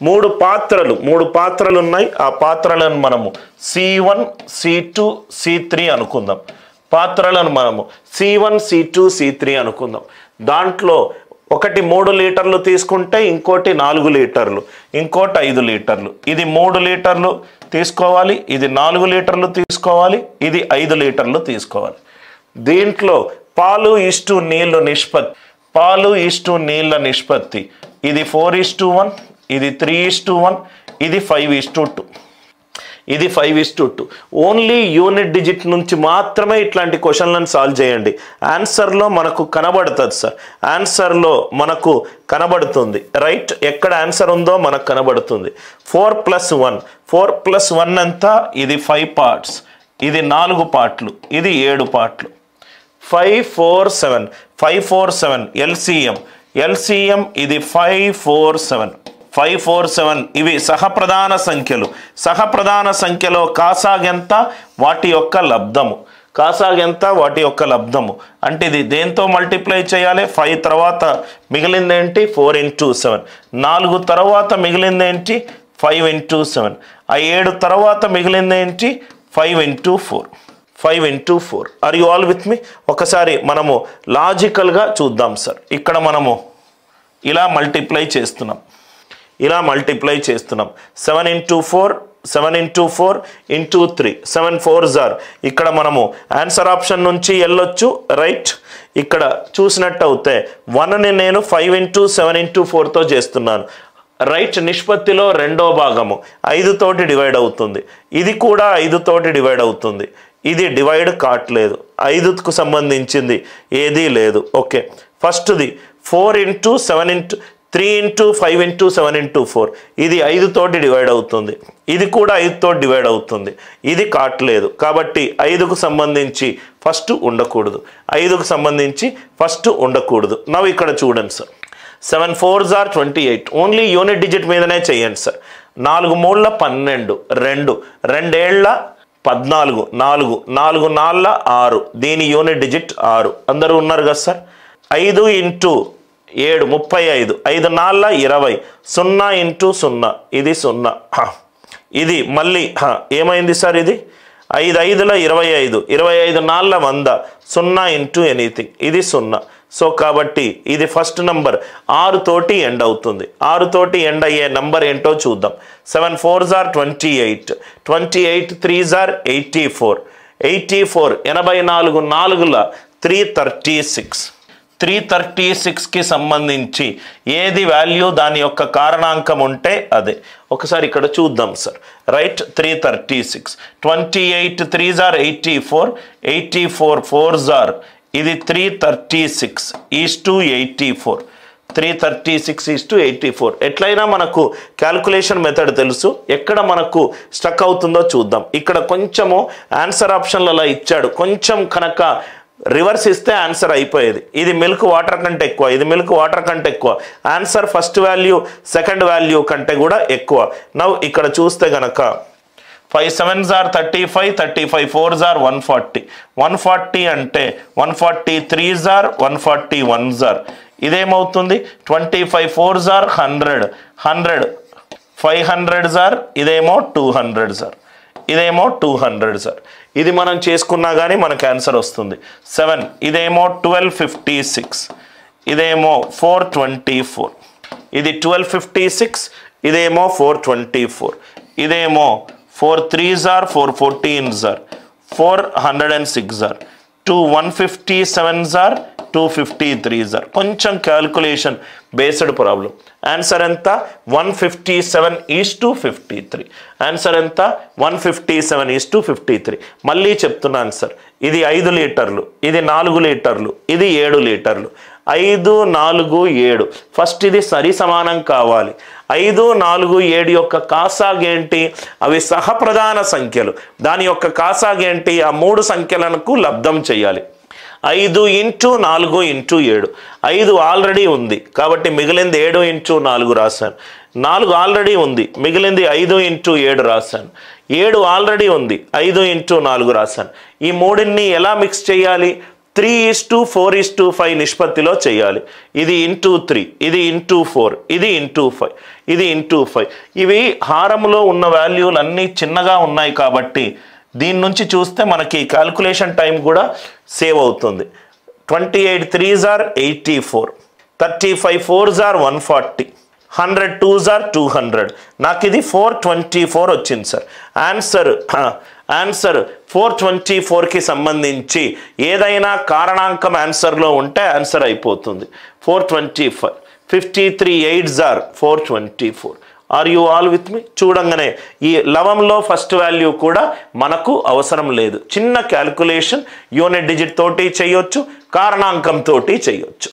మూడు పాత్రలు ఉన్నాయి. ఆ పాత్రలను మనము C1 C2 C3 అనుకుందాం. పాత్రలను మనము C1 C2 C3 అనుకుందాం. దాంట్లో ఒకటి 3 లీటర్లు తీసుకుంటే ఇంకోటి 4 లీటర్లు, ఇంకోటి 5 లీటర్లు. ఇది 3 లీటర్లు తీసుకోవాలి, ఇది 4 లీటర్లు తీసుకోవాలి, ఇది 5 లీటర్లు తీసుకోవాలి. దీంట్లో పాలు ఇష్టు నీళ్ళ నిష్పత్తి ఇది 4:1, ఇది 3:1, ఇది 5:2. ఇది 5:2. ఓన్లీ యూనిట్ డిజిట్ నుంచి మాత్రమే ఇట్లాంటి క్వశ్చన్లను సాల్వ్ చేయండి. ఆన్సర్లో మనకు కనబడుతుంది సార్, ఆన్సర్లో మనకు కనబడుతుంది. రైట్, ఎక్కడ ఆన్సర్ ఉందో మనకు కనబడుతుంది. 4+1 అంతా ఇది 5 పార్ట్స్, ఇది 4 పార్ట్లు, ఇది 7 పార్ట్లు. 5 4 7 LCM ఇది 547 ఇవి సహప్రధాన సంఖ్యలో కాసాగెంత వాటి యొక్క లబ్ధము. అంటే ఇది దేంతో మల్టిప్లై చేయాలి? 5 తర్వాత మిగిలిందేంటి? 4 × 7. 4 తర్వాత మిగిలిందేంటి? 5 × 7. 7 తర్వాత మిగిలిందేంటి? 5 × 4. ఆర్ యు ఆల్ విత్ మీ? ఒకసారి మనము లాజికల్గా చూద్దాం సార్. ఇక్కడ మనము ఇలా మల్టిప్లై చేస్తున్నాం. 7 × 4 × 3 7 4s are. ఇక్కడ మనము ఆన్సర్ ఆప్షన్ నుంచి వెళ్ళొచ్చు. రైట్, ఇక్కడ చూసినట్టు అవుతే 1ని నేను 5 × 7 × 4తో చేస్తున్నాను. రైట్, నిష్పత్తిలో రెండో భాగము 5 తోటి డివైడ్ అవుతుంది, ఇది కూడా 5 తోటి డివైడ్ అవుతుంది. ఇది డివైడ్ కావట్లేదు, 5కు సంబంధించింది ఏదీ లేదు. ఓకే, ఫస్ట్ది 4 × 7 × 3 × 5 × 7 × 4 ఇది 5 తోటి డివైడ్ అవుతుంది, ఇది కూడా 5 తోటి డివైడ్ అవుతుంది, ఇది కావట్లేదు. కాబట్టి 5కు సంబంధించి ఫస్ట్ ఉండకూడదు. నవ్వు ఇక్కడ చూడండి sir, 7 4s are 28. Only unit digit మీదనే చేయండి సార్. 4 3 12, 2 ఏళ్ళ 14, 4 4 4 6, దీని యూనిట్ డిజిట్ 6. అందరూ ఉన్నారు కదా సార్? 5 × 7 35, 5 4 20, 0 × 0 ఇది 0. ఇది మళ్ళీ ఏమైంది సార్? ఇది 5 5 25, 25 4 100, 0 × ఎనీథింగ్ ఇది 0. సో కాబట్టి ఇది ఫస్ట్ నంబర్ 6 తోటి ఎండ్ అవుతుంది. 6 తోటి ఎండ్ అయ్యే నంబర్ ఏంటో చూద్దాం. 7 4s are 28, 28 3s are 84, 84 84 4ల 336. 336కి సంబంధించి ఏది వాల్యూ దాని యొక్క కారణాంకం ఉంటే అదే. ఒకసారి ఇక్కడ చూద్దాం sir. Right, 336, 28 3s are 84, 84 4s are ఇది 336:84, 336:84. ఎట్లయినా మనకు క్యాల్కులేషన్ మెథడ్ తెలుసు. ఎక్కడ మనకు స్టక్ అవుతుందో చూద్దాం. ఇక్కడ కొంచెము ఆన్సర్ ఆప్షన్లు అలా ఇచ్చాడు, కొంచెం కనుక రివర్స్ ఇస్తే ఆన్సర్ అయిపోయేది. ఇది మిల్క్ వాటర్ కంటే ఎక్కువ, ఇది మిల్క్ వాటర్ కంటే ఎక్కువ. Answer first value second value కంటే కూడా ఎక్కువ. నవ్వు ఇక్కడ చూస్తే గనక 5 7s are 35, 35 4s are 140, 140 అంటే 140 3s are 140 1s are. ఇదేమవుతుంది? 25 4s are 100, 100 500s are, ఇదేమో 200s are, ఇదేమో 200s are. ఇది మనం చేసుకున్నా కానీ మనకు ఆన్సర్ వస్తుంది. 7 ఇదేమో 1256, ఇదేమో 424, ఇది 1256, ఇదేమో 424, ఇదేమో 4 3s are 414s are, 406 are, 2 157s are, 253s are. కొంచెం క్యాల్కులేషన్ బేస్డ్ ప్రాబ్లం. ఆన్సర్ ఎంత? 157:53. ఆన్సర్ ఎంత? 157:53. మళ్ళీ చెప్తున్నాను సార్, ఇది 5 లీటర్లు, ఇది 4 లీటర్లు, ఇది 7 లీటర్లు. 5 4 7. ఫస్ట్ ఇది సరి సమానం కావాలి. 5 4 7 యొక్క కాసాగేంటి? అవి సహప్రధాన సంఖ్యలు. దాని యొక్క కాసాగేంటి? ఆ 3 సంఖ్యలకు లబ్ధం చేయాలి. 5 × 4 × 7. 5 ఆల్రెడీ ఉంది కాబట్టి మిగిలింది 7 × 4 రాశాను. 4 ఆల్రెడీ ఉంది, మిగిలింది 5 × 7 రాశాను. 7 ఆల్రెడీ ఉంది, 5 × 4 రాశాను. ఈ మూడిన్ని ఎలా మిక్స్ చేయాలి? 3:4:5 నిష్పత్తిలో చేయాలి. ఇది ఇంటూ 3, ఇది ఇంటూ 4, ఇది ఇంటూ 5, ఇది ఇంటూ 5. ఇవి హారంలో ఉన్న వాల్యూలు అన్నీ చిన్నగా ఉన్నాయి కాబట్టి దీని నుంచి చూస్తే మనకి క్యాల్కులేషన్ టైం కూడా సేవ్ అవుతుంది. 28 3s are 84, 35 4s are 140, 100 2s are 200. నాకు ఇది 424 వచ్చింది సార్. ఆన్సర్ 424కి సంబంధించి ఏదైనా కారణాంకం ఆన్సర్లో ఉంటే ఆన్సర్ అయిపోతుంది. 425, 53 8s are 424. Are you all with me? చూడంగానే ఈ లవంలో ఫస్ట్ వాల్యూ కూడా మనకు అవసరం లేదు. చిన్న క్యాల్కులేషన్ యూనిట్ డిజిట్ తోటి చేయొచ్చు, కారణాంకం తోటి చేయొచ్చు.